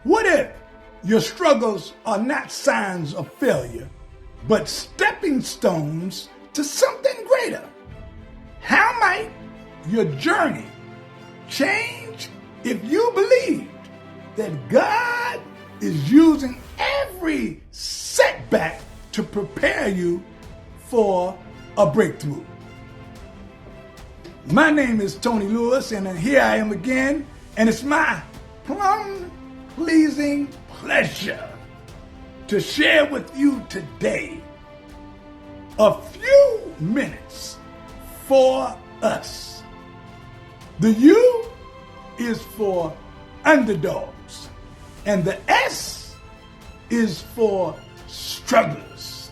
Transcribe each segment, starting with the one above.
What if your struggles are not signs of failure, but stepping stones to something greater? How might your journey change if you believed that God is using every setback to prepare you for a breakthrough? My name is Tony Lewis, and here I am again, and it's my plum-pleasing pleasure to share with you today a few minutes for us. The U is for underdogs, and the S is for strugglers.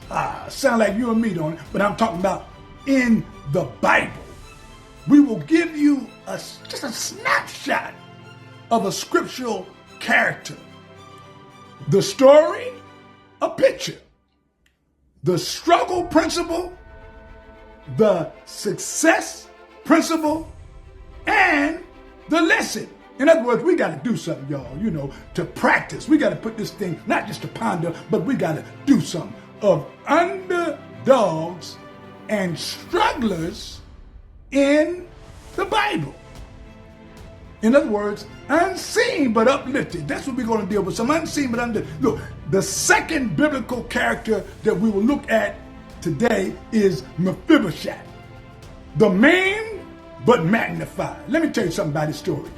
Sound like you and me, don't it? But I'm talking about in the Bible. We will give you just a snapshot of a scriptural character. The story, a picture. The struggle principle, the success principle, and the lesson. In other words, we got to do something, y'all, to practice. We got to put this thing, not just to ponder, but we got to do something. Of underdogs and strugglers in the Bible. In other words, unseen but uplifted. That's what we're going to deal with. Some unseen but uplifted. Look, the second biblical character that we will look at today is Mephibosheth. The maimed but magnified. Let me tell you something about his story.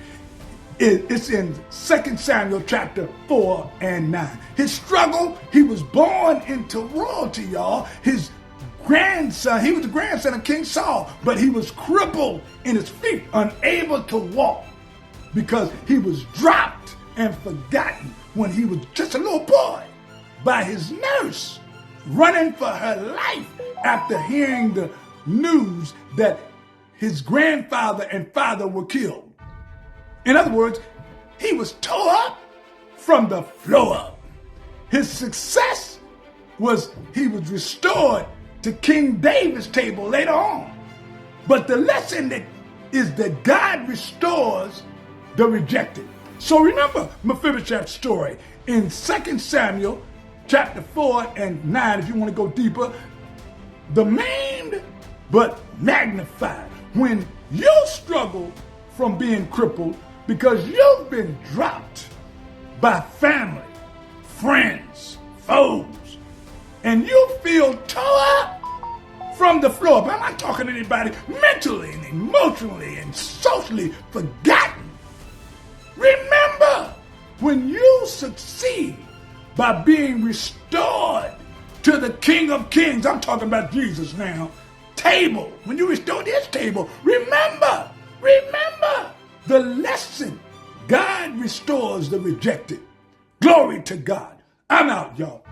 It's in 2 Samuel chapter 4 and 9. His struggle, he was born into royalty, y'all. His grandson, he was the grandson of King Saul, but he was crippled in his feet, unable to walk because he was dropped and forgotten when he was just a little boy by his nurse, running for her life after hearing the news that his grandfather and father were killed. In other words, he was tore up from the floor up. His success was he was restored to King David's table later on. But the lesson is that God restores the rejected. So remember Mephibosheth's story in 2 Samuel chapter 4 and 9, if you want to go deeper. The maimed but magnified. When you struggle from being crippled because you've been dropped by family, friends, foes, and you feel tore up from the floor. But I'm not talking to anybody mentally and emotionally and socially forgotten. Remember, when you succeed by being restored to the King of Kings, I'm talking about Jesus now, table, when you restore his table, remember the lesson. God restores the rejected. Glory to God. I'm out, y'all.